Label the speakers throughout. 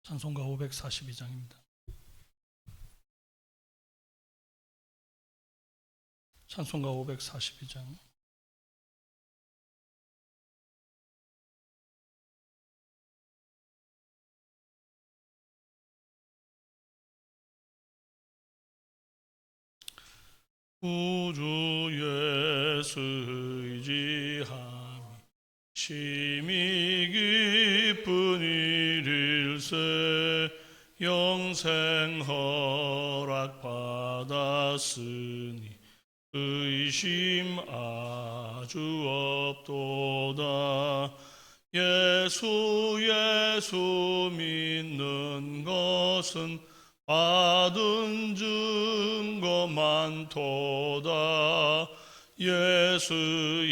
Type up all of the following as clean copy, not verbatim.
Speaker 1: 찬송가 542장입니다. 찬송가 542장. 구주 예수 의지함이 심히 기쁜 일일세. 영생 허락 받았으니 의심 아주 없도다. 예수 믿는 것은 받은 증거 많도다. 예수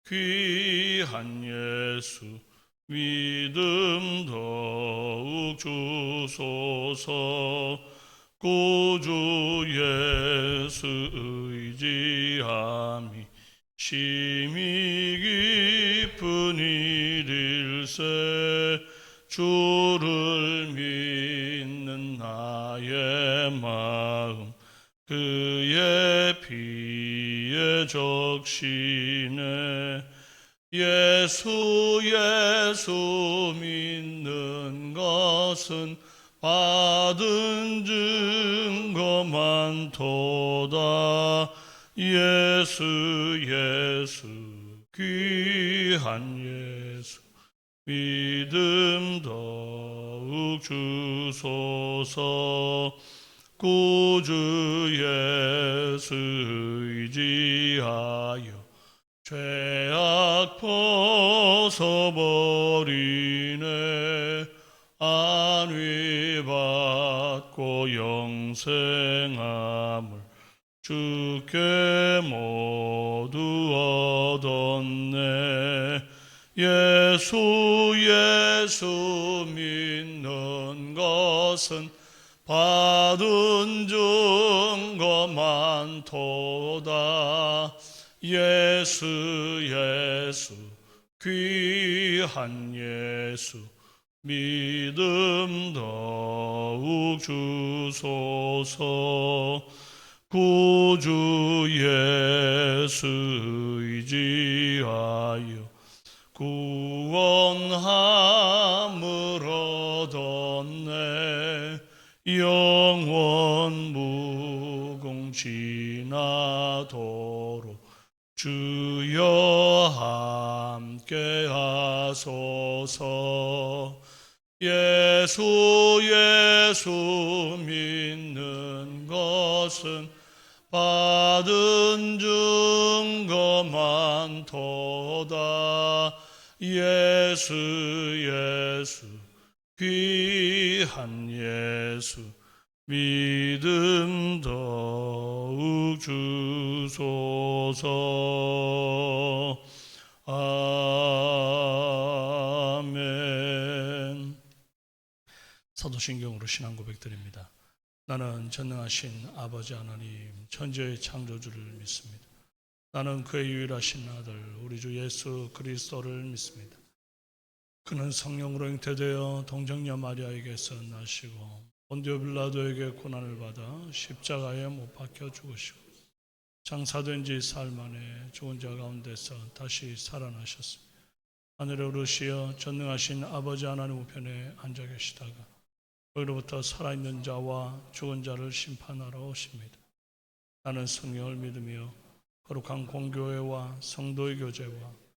Speaker 1: 귀한 예수 믿음 더욱 주소서. 구주 예수 의지함이 심히 깊은 일일세. 주를 믿는 나의 마음 그의 피에 적시네. 예수 믿는 것은 받은 증거 많도다. 예수 귀한 예수 믿음 더욱 주소서. 구주 예수 의지하여 죄악 벗어버리네. 안위 받고 영생함을 주께 모두 얻었네. 예수 믿는 것은 받은 증거 많도다. 예수 귀한 예수 믿음 더욱 주소서. 구주 예수 의지하여 구원함을 얻었네. 영원 무궁지나도록 주여 함께 하소서. 예수 믿는 것은 받은 증거 많도다. 예수 귀한 예수 믿음 더욱 주소서. 아멘. 사도신경으로 신앙 고백드립니다. 나는 전능하신 아버지 하나님 천지의 창조주를 믿습니다. 나는 그의 유일하신 아들 우리 주 예수 그리스도를 믿습니다. 그는 성령으로 잉태되어 동정녀 마리아에게서 나시고 본디오 빌라도에게 고난을 받아 십자가에 못 박혀 죽으시고 장사된 지 사흘 만에 죽은 자 가운데서 다시 살아나셨습니다. 하늘에 오르시어 전능하신 아버지 하나님 우편에 앉아 계시다가 거기로부터 살아있는 자와 죽은 자를 심판하러 오십니다. 나는 성령을 믿으며 거룩한 공교회와 성도의 교제와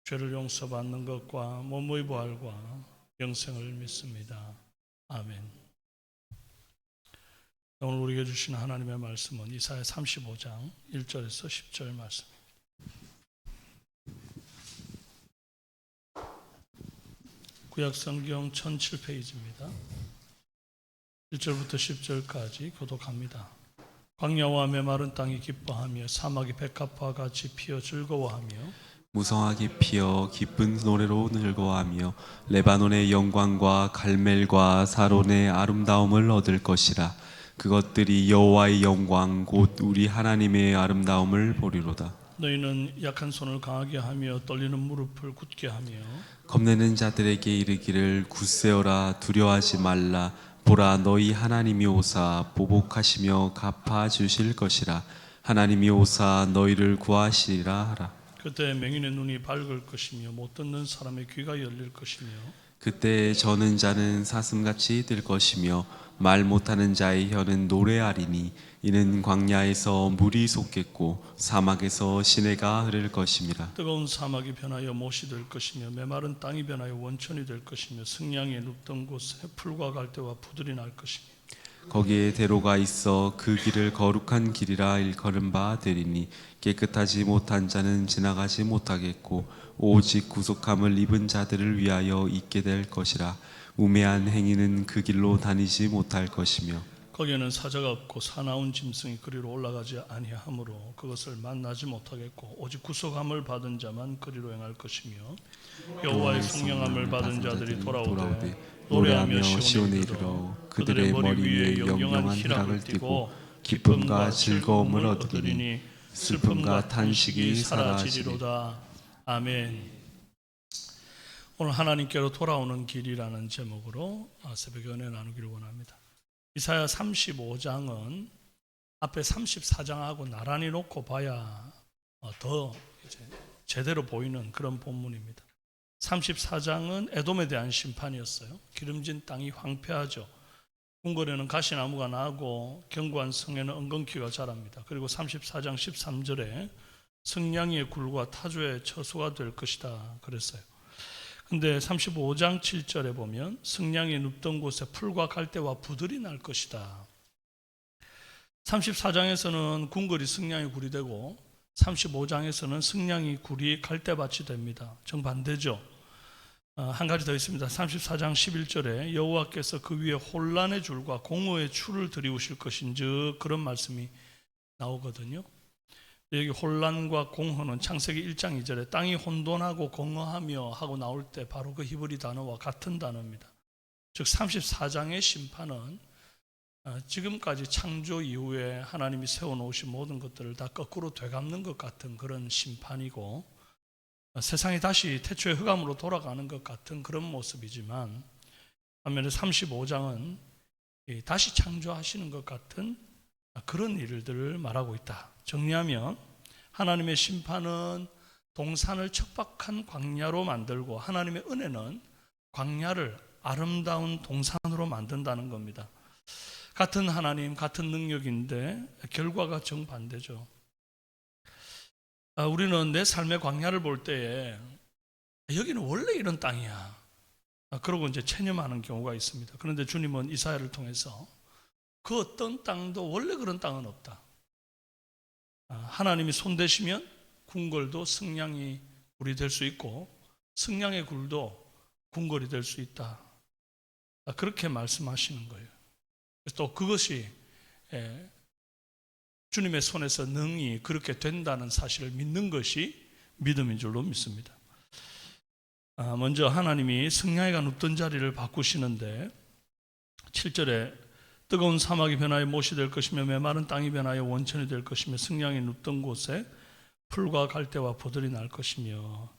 Speaker 1: 죄를 용서받는 것과 몸의 부활과 영생을 믿습니다. 아멘. 오늘 우리에게 주신 하나님의 말씀은 이사야 35장 1절에서 10절 말씀입니다. 구약성경 1007페이지입니다. 1절부터 10절까지 교독합니다. 광야와 메마른 땅이 기뻐하며 사막이 백합화 같이 피어 즐거워하며
Speaker 2: 무성하게 피어 기쁜 노래로 즐거워하며 레바논의 영광과 갈멜과 사론의 아름다움을 얻을 것이라. 그것들이 여호와의 영광 곧 우리 하나님의 아름다움을 보리로다.
Speaker 1: 너희는 약한 손을 강하게 하며 떨리는 무릎을 굳게 하며
Speaker 2: 겁내는 자들에게 이르기를 굳세어라 두려워하지 말라 보라 너희 하나님이 오사 보복하시며 갚아 주실 것이라 하나님이 오사 너희를 구하시리라 하라.
Speaker 1: 그때 맹인의 눈이 밝을 것이며 못 듣는 사람의 귀가 열릴 것이며
Speaker 2: 그때 저는 자는 사슴같이 될 것이며 말 못하는 자의 혀는 노래하리니 이는 광야에서 물이 솟겠고 사막에서 시내가 흐를 것임이라.
Speaker 1: 뜨거운 사막이 변하여 못이 될 것이며 메마른 땅이 변하여 원천이 될 것이며 승량이 눕던 곳에 풀과 갈대와 푸들이 날 것이며
Speaker 2: 거기에 대로가 있어 그 길을 거룩한 길이라 일컬은 바 되리니 깨끗하지 못한 자는 지나가지 못하겠고 오직 구속함을 입은 자들을 위하여 있게 될 것이라. 우매한 행위는 그 길로 다니지 못할 것이며
Speaker 1: 거기에는 사자가 없고 사나운 짐승이 그리로 올라가지 아니하므로 그것을 만나지 못하겠고 오직 구속함을 받은 자만 그리로 행할 것이며 여호와의 성령함을 받은 자들이 돌아오되 노래하며 시온에 이르러 그들의 머리 위에 영영한 희락을 띠고 기쁨과 즐거움을 얻으리니 슬픔과 탄식이 사라지리로다. 아멘. 오늘 하나님께로 돌아오는 길이라는 제목으로 새벽 은혜 나누기를 원합니다. 이사야 35장은 앞에 34장하고 나란히 놓고 봐야 더 이제 제대로 보이는 그런 본문입니다. 34장은 에돔에 대한 심판이었어요. 기름진 땅이 황폐하죠. 궁궐에는 가시나무가 나고 견고한 성에는 엉겅퀴가 자랍니다. 그리고 34장 13절에 승냥이의 굴과 타조의 처소가 될 것이다 그랬어요. 근데 35장 7절에 보면 승냥이 눕던 곳에 풀과 갈대와 부들이 날 것이다. 34장에서는 궁궐이 승냥이 굴이 되고 35장에서는 승냥이 굴이 갈대밭이 됩니다. 정반대죠. 한 가지 더 있습니다. 34장 11절에 여호와께서 그 위에 혼란의 줄과 공허의 추를 들이우실 것인즉 그런 말씀이 나오거든요. 여기 혼란과 공허는 창세기 1장 2절에 땅이 혼돈하고 공허하며 하고 나올 때 바로 그 히브리 단어와 같은 단어입니다. 즉 34장의 심판은 지금까지 창조 이후에 하나님이 세워놓으신 모든 것들을 다 거꾸로 되갚는 것 같은 그런 심판이고 세상이 다시 태초의 흑암으로 돌아가는 것 같은 그런 모습이지만 반면에 35장은 다시 창조하시는 것 같은 그런 일들을 말하고 있다. 정리하면 하나님의 심판은 동산을 척박한 광야로 만들고 하나님의 은혜는 광야를 아름다운 동산으로 만든다는 겁니다. 같은 하나님, 같은 능력인데 결과가 정반대죠. 우리는 내 삶의 광야를 볼 때에 여기는 원래 이런 땅이야. 그러고 이제 체념하는 경우가 있습니다. 그런데 주님은 이사야를 통해서 그 어떤 땅도 원래 그런 땅은 없다. 하나님이 손대시면 궁궐도 승냥이 굴이 될 수 있고 승냥의 굴도 궁궐이 될 수 있다. 그렇게 말씀하시는 거예요. 또 그것이 주님의 손에서 능히 그렇게 된다는 사실을 믿는 것이 믿음인 줄로 믿습니다. 먼저 하나님이 승냥이가 눕던 자리를 바꾸시는데 7절에 뜨거운 사막이 변하여 못이 될 것이며 메마른 땅이 변하여 원천이 될 것이며 승냥이 눕던 곳에 풀과 갈대와 포들이 날 것이며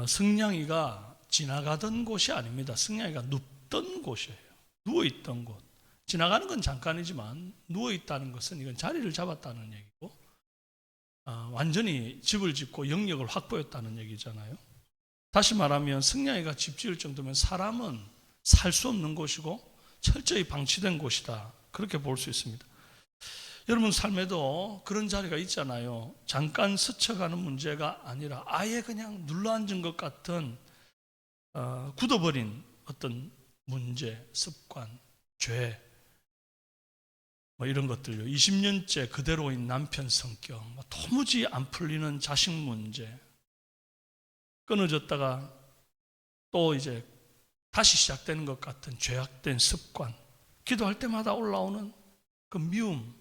Speaker 1: 승냥이가 지나가던 곳이 아닙니다. 승냥이가 눕던 곳이에요. 누워있던 곳. 지나가는 건 잠깐이지만 누워있다는 것은 이건 자리를 잡았다는 얘기고 완전히 집을 짓고 영역을 확보했다는 얘기잖아요. 다시 말하면 승냥이가 집 지을 정도면 사람은 살 수 없는 곳이고 철저히 방치된 곳이다. 그렇게 볼 수 있습니다. 여러분 삶에도 그런 자리가 있잖아요. 잠깐 스쳐가는 문제가 아니라 아예 그냥 눌러앉은 것 같은 굳어버린 어떤 문제, 습관, 죄 이런 것들요. 20년째 그대로인 남편 성격, 도무지 안 풀리는 자식 문제, 끊어졌다가 또 이제 다시 시작되는 것 같은 죄악된 습관, 기도할 때마다 올라오는 그 미움,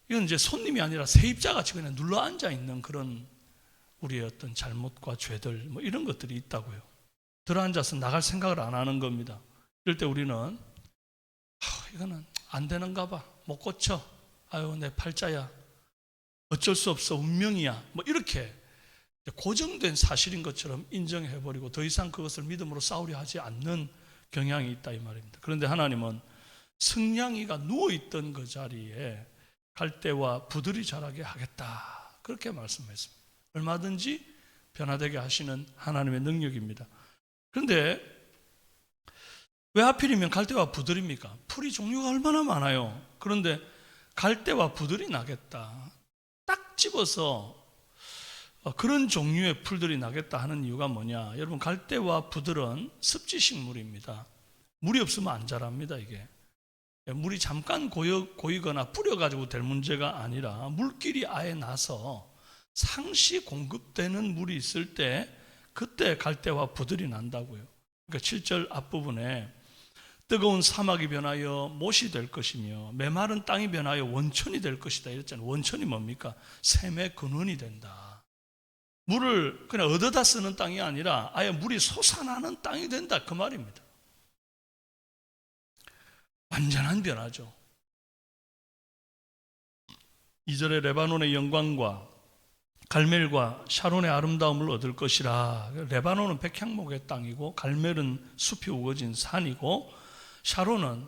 Speaker 1: 이건 이제 손님이 아니라 세입자같이 그냥 눌러앉아 있는 그런 우리의 어떤 잘못과 죄들 이런 것들이 있다고요. 들어앉아서 나갈 생각을 안 하는 겁니다. 이럴 때 우리는 이거는 안 되는가 봐, 못 고쳐, 아유 내 팔자야, 어쩔 수 없어, 운명이야, 뭐 이렇게 고정된 사실인 것처럼 인정해버리고 더 이상 그것을 믿음으로 싸우려 하지 않는 경향이 있다 이 말입니다. 그런데 하나님은 승냥이가 누워있던 그 자리에 갈대와 부들이 자라게 하겠다, 그렇게 말씀했습니다. 얼마든지 변화되게 하시는 하나님의 능력입니다. 그런데 왜 하필이면 갈대와 부들입니까? 풀이 종류가 얼마나 많아요. 그런데 갈대와 부들이 나겠다, 딱 집어서 그런 종류의 풀들이 나겠다 하는 이유가 뭐냐? 여러분, 갈대와 부들은 습지식물입니다. 물이 없으면 안 자랍니다. 이게 물이 잠깐 고이거나 뿌려가지고 될 문제가 아니라 물길이 아예 나서 상시 공급되는 물이 있을 때 그때 갈대와 부들이 난다고요. 그러니까 7절 앞부분에 뜨거운 사막이 변하여 못이 될 것이며 메마른 땅이 변하여 원천이 될 것이다 이랬잖아요. 원천이 뭡니까? 샘의 근원이 된다. 물을 그냥 얻어다 쓰는 땅이 아니라 아예 물이 솟아나는 땅이 된다, 그 말입니다. 완전한 변화죠. 2절에 레바논의 영광과 갈멜과 샤론의 아름다움을 얻을 것이라. 레바논은 백향목의 땅이고 갈멜은 숲이 우거진 산이고 샤론은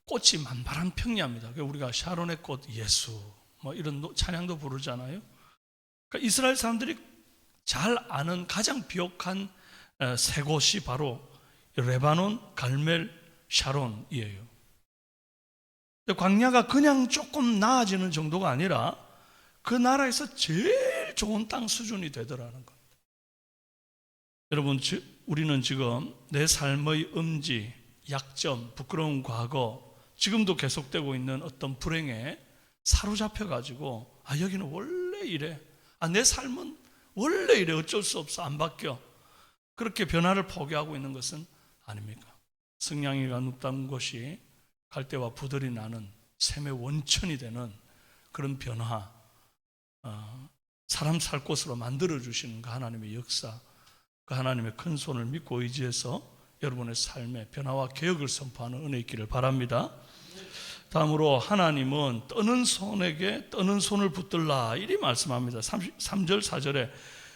Speaker 1: 꽃이 만발한 평야입니다. 우리가 샤론의 꽃 예수 뭐 이런 찬양도 부르잖아요. 그러니까 이스라엘 사람들이 잘 아는 가장 비옥한 세 곳이 바로 레바논, 갈멜, 샤론이에요. 광야가 그냥 조금 나아지는 정도가 아니라 그 나라에서 제일 좋은 땅 수준이 되더라는 겁니다. 여러분, 우리는 지금 내 삶의 음지, 약점, 부끄러운 과거, 지금도 계속되고 있는 어떤 불행에 사로잡혀가지고 여기는 원래 이래, 내 삶은 원래 이래, 어쩔 수 없어, 안 바뀌어, 그렇게 변화를 포기하고 있는 것은 아닙니까? 승냥이가 눕던 곳이 갈대와 부들이 나는 샘의 원천이 되는 그런 변화, 사람 살 곳으로 만들어주시는 그 하나님의 역사, 그 하나님의 큰 손을 믿고 의지해서 여러분의 삶에 변화와 개혁을 선포하는 은혜 있기를 바랍니다. 다음으로 하나님은 떠는 손에게 떠는 손을 붙들라 이리 말씀합니다. 3절 4절에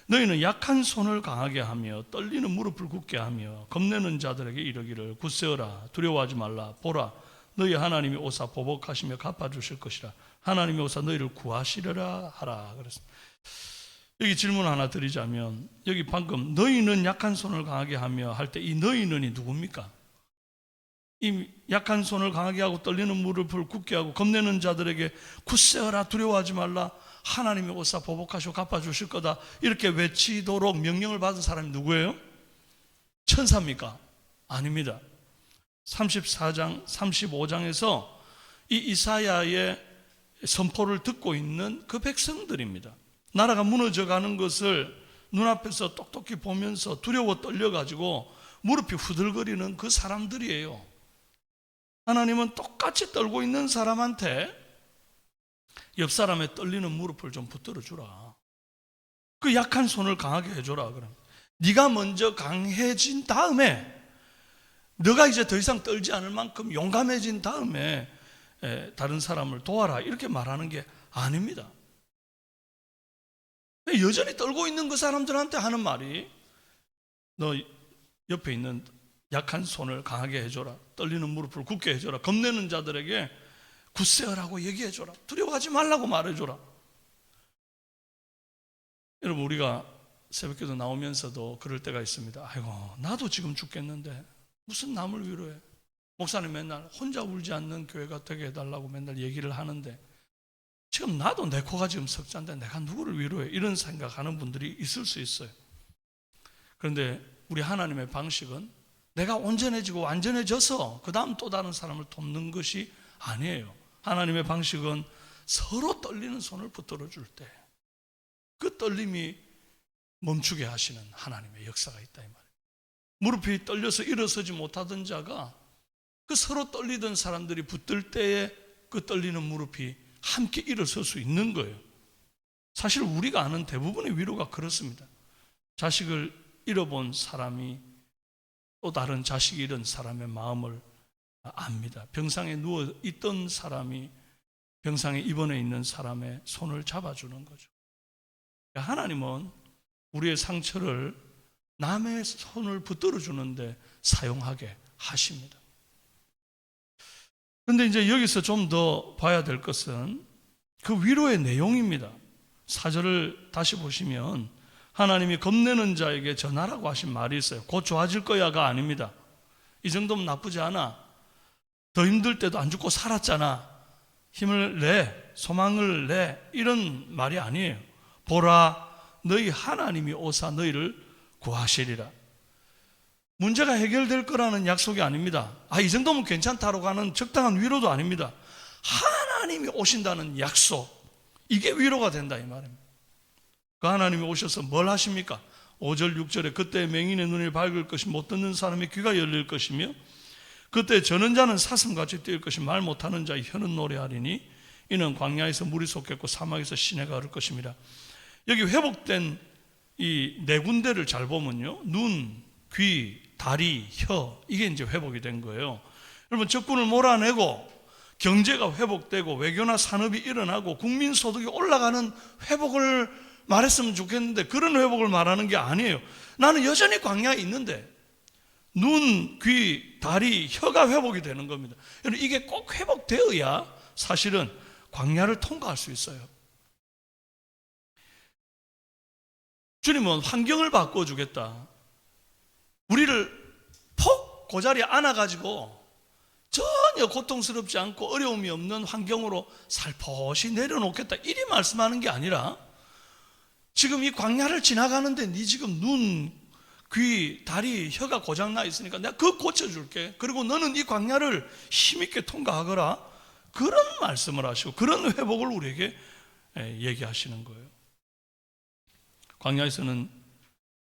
Speaker 1: 너희는 약한 손을 강하게 하며 떨리는 무릎을 굳게 하며 겁내는 자들에게 이르기를 굳세어라, 두려워하지 말라, 보라 너희 하나님이 오사 보복하시며 갚아주실 것이라, 하나님이 오사 너희를 구하시려라 하라. 그랬습니다. 여기 질문 하나 드리자면, 여기 방금 너희는 약한 손을 강하게 하며 할 때 이 너희는이 누굽니까? 이 약한 손을 강하게 하고 떨리는 무릎을 굳게 하고 겁내는 자들에게 굳세어라, 두려워하지 말라, 하나님이 오사 보복하시고 갚아주실 거다 이렇게 외치도록 명령을 받은 사람이 누구예요? 천사입니까? 아닙니다. 34장, 35장에서 이 이사야의 선포를 듣고 있는 그 백성들입니다. 나라가 무너져가는 것을 눈앞에서 똑똑히 보면서 두려워 떨려가지고 무릎이 후들거리는 그 사람들이에요. 하나님은 똑같이 떨고 있는 사람한테 옆 사람의 떨리는 무릎을 좀 붙들어 주라, 그 약한 손을 강하게 해줘라. 그럼 네가 먼저 강해진 다음에, 너가 이제 더 이상 떨지 않을 만큼 용감해진 다음에 다른 사람을 도와라 이렇게 말하는 게 아닙니다. 여전히 떨고 있는 그 사람들한테 하는 말이 너 옆에 있는 약한 손을 강하게 해줘라, 떨리는 무릎을 굳게 해줘라, 겁내는 자들에게 굳세어라고 얘기해줘라, 두려워하지 말라고 말해줘라. 여러분, 우리가 새벽기도 나오면서도 그럴 때가 있습니다. 아이고, 나도 지금 죽겠는데 무슨 남을 위로해. 목사님 맨날 혼자 울지 않는 교회가 되게 해달라고 맨날 얘기를 하는데 지금 나도 내 코가 지금 석자인데 내가 누구를 위로해, 이런 생각하는 분들이 있을 수 있어요. 그런데 우리 하나님의 방식은 내가 온전해지고 완전해져서 그 다음 또 다른 사람을 돕는 것이 아니에요. 하나님의 방식은 서로 떨리는 손을 붙들어 줄 때 그 떨림이 멈추게 하시는 하나님의 역사가 있다 이 말이에요. 무릎이 떨려서 일어서지 못하던 자가 그 서로 떨리던 사람들이 붙들 때에 그 떨리는 무릎이 함께 일어설 수 있는 거예요. 사실 우리가 아는 대부분의 위로가 그렇습니다. 자식을 잃어본 사람이 또 다른 자식이 잃은 사람의 마음을 압니다. 병상에 누워 있던 사람이 병상에 입원해 있는 사람의 손을 잡아주는 거죠. 하나님은 우리의 상처를 남의 손을 붙들어 주는데 사용하게 하십니다. 그런데 이제 여기서 좀 더 봐야 될 것은 그 위로의 내용입니다. 4절을 다시 보시면 하나님이 겁내는 자에게 전하라고 하신 말이 있어요. 곧 좋아질 거야가 아닙니다. 이 정도면 나쁘지 않아. 더 힘들 때도 안 죽고 살았잖아. 힘을 내, 소망을 내, 이런 말이 아니에요. 보라, 너희 하나님이 오사 너희를 구하시리라. 문제가 해결될 거라는 약속이 아닙니다. 이 정도면 괜찮다고 가는 적당한 위로도 아닙니다. 하나님이 오신다는 약속, 이게 위로가 된다 이 말입니다. 그 하나님이 오셔서 뭘 하십니까? 5절 6절에 그때 맹인의 눈이 밝을 것이 못 듣는 사람의 귀가 열릴 것이며 그때 저는 자는 사슴같이 뛸 것이 말 못하는 자의 혀는 노래하리니 이는 광야에서 물이 솟겠고 사막에서 시내가 흐를 것입니다. 여기 회복된 이 네 군데를 잘 보면요, 눈, 귀, 다리, 혀, 이게 이제 회복이 된 거예요. 여러분, 적군을 몰아내고 경제가 회복되고 외교나 산업이 일어나고 국민 소득이 올라가는 회복을 말했으면 좋겠는데 그런 회복을 말하는 게 아니에요. 나는 여전히 광야에 있는데 눈, 귀, 다리, 혀가 회복이 되는 겁니다. 여러분, 이게 꼭 회복되어야 사실은 광야를 통과할 수 있어요. 주님은 환경을 바꿔주겠다, 우리를 폭 그 자리에 안아가지고 전혀 고통스럽지 않고 어려움이 없는 환경으로 살포시 내려놓겠다, 이리 말씀하는 게 아니라 지금 이 광야를 지나가는데 네 지금 눈, 귀, 다리, 혀가 고장나 있으니까 내가 그거 고쳐줄게. 그리고 너는 이 광야를 힘있게 통과하거라. 그런 말씀을 하시고 그런 회복을 우리에게 얘기하시는 거예요. 광야에서는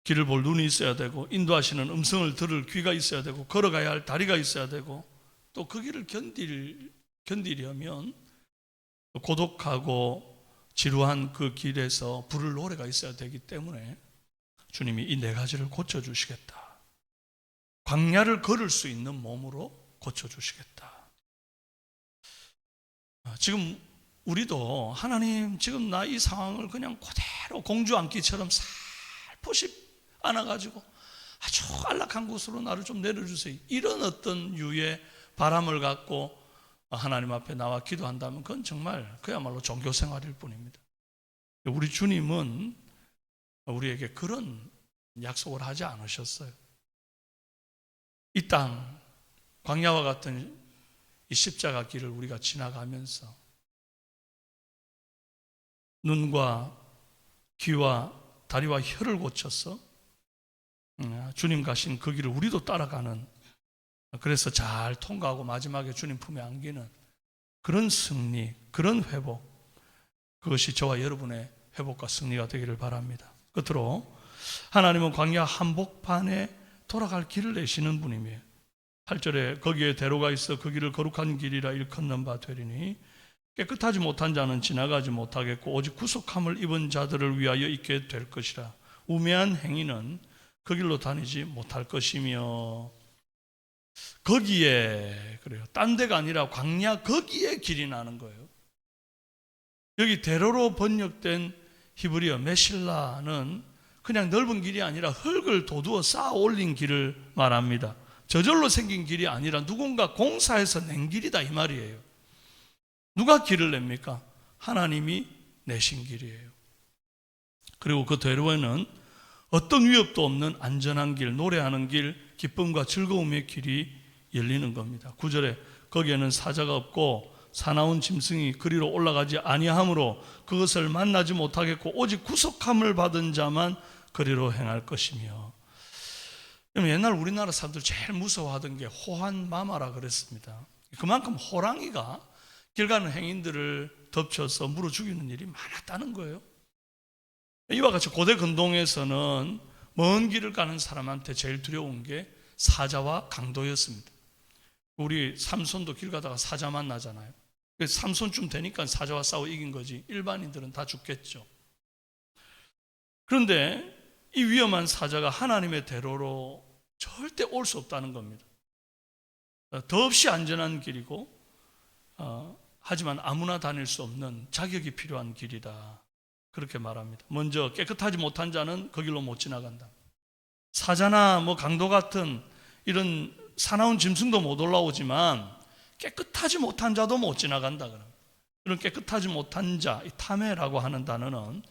Speaker 1: 길을 볼 눈이 있어야 되고 인도하시는 음성을 들을 귀가 있어야 되고 걸어가야 할 다리가 있어야 되고 또 그 길을 견디려면 고독하고 지루한 그 길에서 부를 노래가 있어야 되기 때문에 주님이 이 네 가지를 고쳐주시겠다. 광야를 걸을 수 있는 몸으로 고쳐주시겠다. 지금 우리도 하나님, 지금 나 이 상황을 그냥 그대로 공주 안기처럼 살포시 안아가지고 아주 안락한 곳으로 나를 좀 내려주세요, 이런 어떤 유의 바람을 갖고 하나님 앞에 나와 기도한다면 그건 정말 그야말로 종교생활일 뿐입니다. 우리 주님은 우리에게 그런 약속을 하지 않으셨어요. 이 땅 광야와 같은 이 십자가 길을 우리가 지나가면서 눈과 귀와 다리와 혀를 고쳐서 주님 가신 그 길을 우리도 따라가는, 그래서 잘 통과하고 마지막에 주님 품에 안기는 그런 승리, 그런 회복, 그것이 저와 여러분의 회복과 승리가 되기를 바랍니다. 끝으로 하나님은 광야 한복판에 돌아갈 길을 내시는 분이며 8절에 거기에 대로가 있어 그 길을 거룩한 길이라 일컫는 바 되리니 깨끗하지 못한 자는 지나가지 못하겠고 오직 구속함을 입은 자들을 위하여 있게 될 것이라. 우매한 행위는 그 길로 다니지 못할 것이며, 거기에, 그래요, 딴 데가 아니라 광야 거기에 길이 나는 거예요. 여기 대로로 번역된 히브리어 메실라는 그냥 넓은 길이 아니라 흙을 도두어 쌓아 올린 길을 말합니다. 저절로 생긴 길이 아니라 누군가 공사해서 낸 길이다 이 말이에요. 누가 길을 냅니까? 하나님이 내신 길이에요. 그리고 그 대로에는 어떤 위협도 없는 안전한 길, 노래하는 길, 기쁨과 즐거움의 길이 열리는 겁니다. 9절에 거기에는 사자가 없고 사나운 짐승이 그리로 올라가지 아니하므로 그것을 만나지 못하겠고 오직 구속함을 받은 자만 그리로 행할 것이며. 옛날 우리나라 사람들 제일 무서워하던 게 호환마마라 그랬습니다. 그만큼 호랑이가 길 가는 행인들을 덮쳐서 물어 죽이는 일이 많았다는 거예요. 이와 같이 고대 근동에서는 먼 길을 가는 사람한테 제일 두려운 게 사자와 강도였습니다. 우리 삼손도 길 가다가 사자 만나잖아요. 삼손쯤 되니까 사자와 싸워 이긴 거지 일반인들은 다 죽겠죠. 그런데 이 위험한 사자가 하나님의 대로로 절대 올 수 없다는 겁니다. 더없이 안전한 길이고 하지만 아무나 다닐 수 없는 자격이 필요한 길이다. 그렇게 말합니다. 먼저 깨끗하지 못한 자는 그 길로 못 지나간다. 사자나 강도 같은 이런 사나운 짐승도 못 올라오지만 깨끗하지 못한 자도 못 지나간다. 이런 깨끗하지 못한 자, 이 타메라고 하는 단어는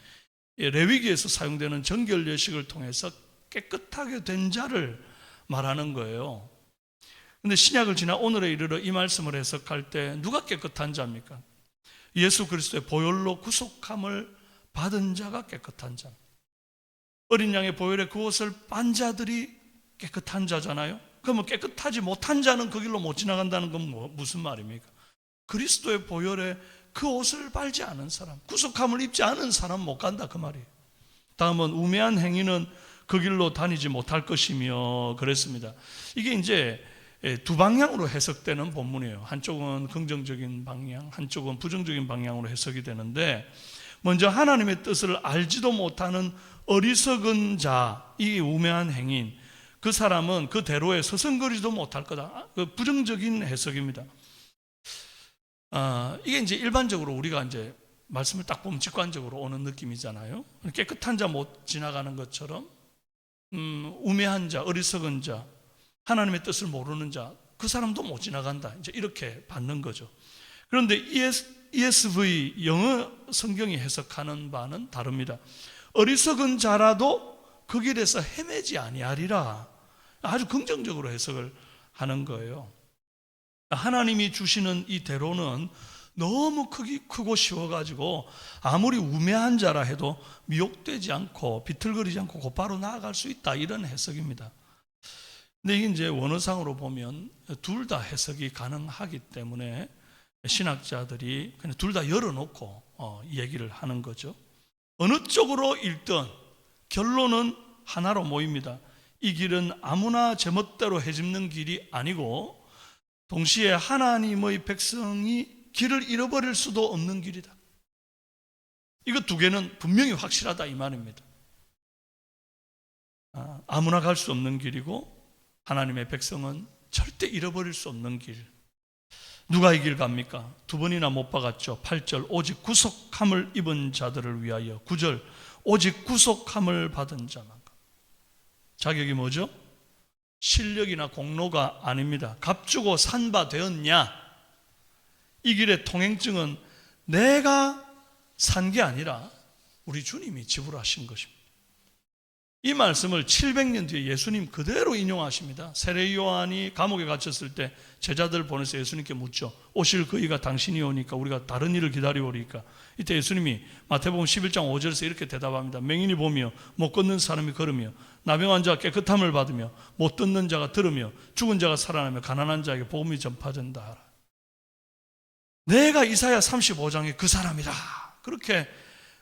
Speaker 1: 레위기에서 사용되는 정결 예식을 통해서 깨끗하게 된 자를 말하는 거예요. 근데 신약을 지나 오늘에 이르러 이 말씀을 해석할 때 누가 깨끗한 자입니까? 예수 그리스도의 보혈로 구속함을 받은 자가 깨끗한 자. 어린 양의 보혈에 그 옷을 빤 자들이 깨끗한 자잖아요. 그러면 깨끗하지 못한 자는 그 길로 못 지나간다는 건 무슨 말입니까? 그리스도의 보혈에 그 옷을 빨지 않은 사람, 구속함을 입지 않은 사람 못 간다 그 말이에요. 다음은 우매한 행위는 그 길로 다니지 못할 것이며 그랬습니다. 이게 이제 두 방향으로 해석되는 본문이에요. 한쪽은 긍정적인 방향, 한쪽은 부정적인 방향으로 해석이 되는데, 먼저 하나님의 뜻을 알지도 못하는 어리석은 자, 이 우매한 행인, 그 사람은 그 대로에 서성거리지도 못할 거다. 그 부정적인 해석입니다. 이게 이제 일반적으로 우리가 이제 말씀을 딱 보면 직관적으로 오는 느낌이잖아요. 깨끗한 자 못 지나가는 것처럼 우매한 자, 어리석은 자, 하나님의 뜻을 모르는 자, 그 사람도 못 지나간다. 이제 이렇게 받는 거죠. 그런데 ESV 영어 성경이 해석하는 바는 다릅니다. 어리석은 자라도 그 길에서 헤매지 아니하리라. 아주 긍정적으로 해석을 하는 거예요. 하나님이 주시는 이 대로는 너무 크고 쉬워가지고 아무리 우매한 자라 해도 미혹되지 않고 비틀거리지 않고 곧바로 나아갈 수 있다, 이런 해석입니다. 근데 이게 이제 원어상으로 보면 둘 다 해석이 가능하기 때문에 신학자들이 그냥 둘 다 열어놓고 얘기를 하는 거죠. 어느 쪽으로 읽든 결론은 하나로 모입니다. 이 길은 아무나 제멋대로 헤집는 길이 아니고 동시에 하나님의 백성이 길을 잃어버릴 수도 없는 길이다. 이거 두 개는 분명히 확실하다 이 말입니다. 아무나 갈 수 없는 길이고 하나님의 백성은 절대 잃어버릴 수 없는 길. 누가 이 길 갑니까? 두 번이나 못 박았죠. 8절 오직 구속함을 입은 자들을 위하여, 9절 오직 구속함을 받은 자만. 자격이 뭐죠? 실력이나 공로가 아닙니다. 값주고 산 바 되었냐? 이 길의 통행증은 내가 산 게 아니라 우리 주님이 지불하신 것입니다. 이 말씀을 700년 뒤에 예수님 그대로 인용하십니다. 세례 요한이 감옥에 갇혔을 때 제자들 보내서 예수님께 묻죠. 오실 그이가 당신이 오니까 우리가 다른 일을 기다려오리까? 이때 예수님이 마태복음 11장 5절에서 이렇게 대답합니다. 맹인이 보며 못 걷는 사람이 걸으며 나병한 자가 깨끗함을 받으며 못 듣는 자가 들으며 죽은 자가 살아나며 가난한 자에게 복음이 전파된다. 내가 이사야 35장의 그 사람이다. 그렇게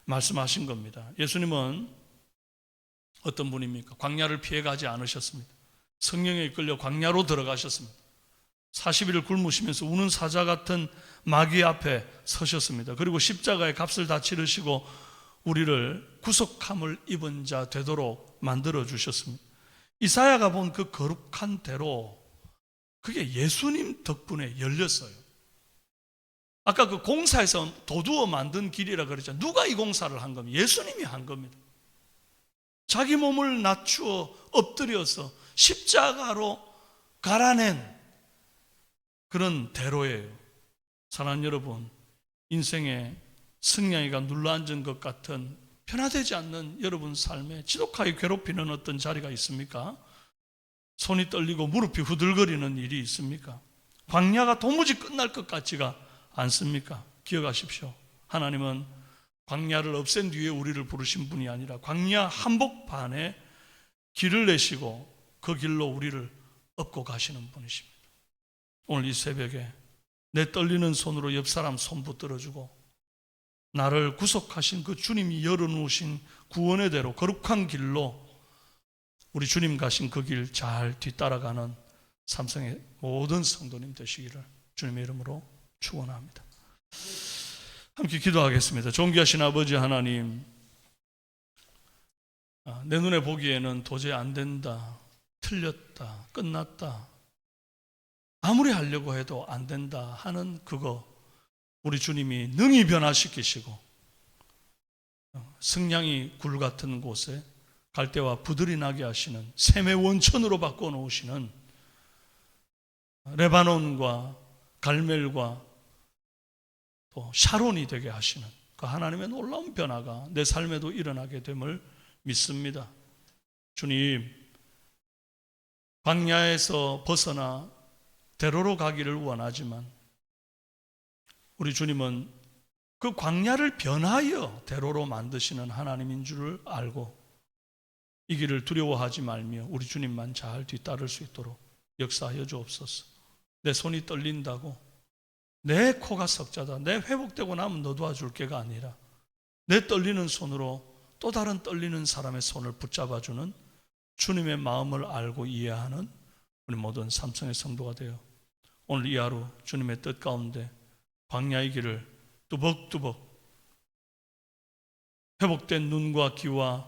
Speaker 1: 말씀하신 겁니다. 예수님은 어떤 분입니까? 광야를 피해가지 않으셨습니다. 성령에 이끌려 광야로 들어가셨습니다. 40일을 굶으시면서 우는 사자 같은 마귀 앞에 서셨습니다. 그리고 십자가의 값을 다 치르시고 우리를 구속함을 입은 자 되도록 만들어 주셨습니다. 이사야가 본 그 거룩한 대로, 그게 예수님 덕분에 열렸어요. 아까 그 공사에서 도두어 만든 길이라 그랬잖아요. 누가 이 공사를 한 겁니까? 예수님이 한 겁니다. 자기 몸을 낮추어 엎드려서 십자가로 갈아낸 그런 대로예요. 사랑하는 여러분, 인생에 승냥이가 눌러앉은 것 같은 변화되지 않는 여러분 삶에 지독하게 괴롭히는 어떤 자리가 있습니까? 손이 떨리고 무릎이 후들거리는 일이 있습니까? 광야가 도무지 끝날 것 같지가 않습니까? 기억하십시오. 하나님은 광야를 없앤 뒤에 우리를 부르신 분이 아니라 광야 한복판에 길을 내시고 그 길로 우리를 업고 가시는 분이십니다. 오늘 이 새벽에 내 떨리는 손으로 옆 사람 손 붙들어주고 나를 구속하신 그 주님이 열어놓으신 구원의 대로 거룩한 길로 우리 주님 가신 그 길 잘 뒤따라가는 삼성의 모든 성도님 되시기를 주님의 이름으로 축원합니다. 함께 기도하겠습니다. 존귀하신 아버지 하나님, 내 눈에 보기에는 도저히 안 된다, 틀렸다, 끝났다, 아무리 하려고 해도 안 된다 하는 그거, 우리 주님이 능히 변화시키시고 승냥이 굴 같은 곳에 갈대와 부들이 나게 하시는 샘의 원천으로 바꿔놓으시는 레바논과 갈멜과 또 샤론이 되게 하시는 그 하나님의 놀라운 변화가 내 삶에도 일어나게 됨을 믿습니다. 주님, 광야에서 벗어나 대로로 가기를 원하지만 우리 주님은 그 광야를 변하여 대로로 만드시는 하나님인 줄을 알고 이 길을 두려워하지 말며 우리 주님만 잘 뒤따를 수 있도록 역사하여 주옵소서. 내 손이 떨린다고 내 코가 석자다, 내 회복되고 나면 너 도와줄 게가 아니라 내 떨리는 손으로 또 다른 떨리는 사람의 손을 붙잡아주는 주님의 마음을 알고 이해하는 우리 모든 삼성의 성도가 되어 오늘 이 하루 주님의 뜻 가운데 광야의 길을 뚜벅뚜벅 회복된 눈과 귀와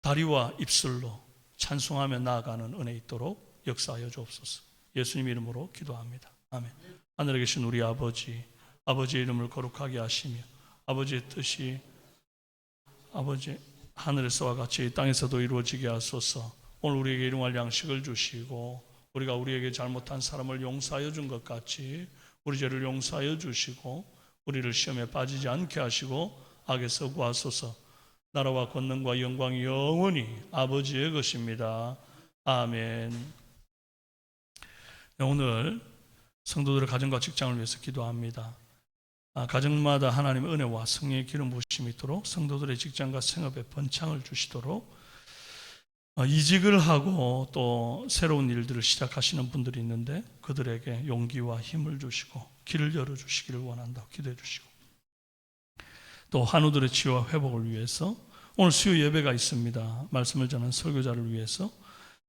Speaker 1: 다리와 입술로 찬송하며 나아가는 은혜 있도록 역사하여 주옵소서. 예수님 이름으로 기도합니다. 아멘. 하늘에 계신 우리 아버지, 아버지의 이름을 거룩하게 하시며 아버지의 뜻이 아버지 하늘에서와 같이 이 땅에서도 이루어지게 하소서. 오늘 우리에게 일용할 양식을 주시고 우리가 우리에게 잘못한 사람을 용서하여 준 것 같이 우리 죄를 용서하여 주시고 우리를 시험에 빠지지 않게 하시고 악에서 구하소서. 나라와 권능과 영광이 영원히 아버지의 것입니다. 아멘. 오늘 성도들의 가정과 직장을 위해서 기도합니다. 가정마다 하나님의 은혜와 성령의 기름 부으심이 있도록 성도들의 직장과 생업에 번창을 주시도록 이직을 하고 또 새로운 일들을 시작하시는 분들이 있는데 그들에게 용기와 힘을 주시고 길을 열어주시기를 원한다고 기도해 주시고 또 한우들의 치유와 회복을 위해서 오늘 수요 예배가 있습니다. 말씀을 전하는 설교자를 위해서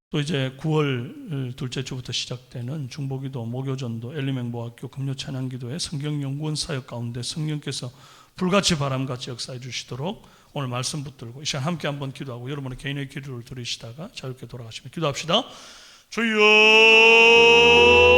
Speaker 1: 또 이제 9월 둘째 주부터 시작되는 중보기도, 모교전도, 엘리맹보학교, 금요찬양기도의 성경연구원 사역 가운데 성령께서 불같이 바람같이 역사해 주시도록 오늘 말씀 붙들고 이 시간 함께 한번 기도하고 여러분의 개인의 기도를 들으시다가 자유롭게 돌아가시면 기도합시다. 주여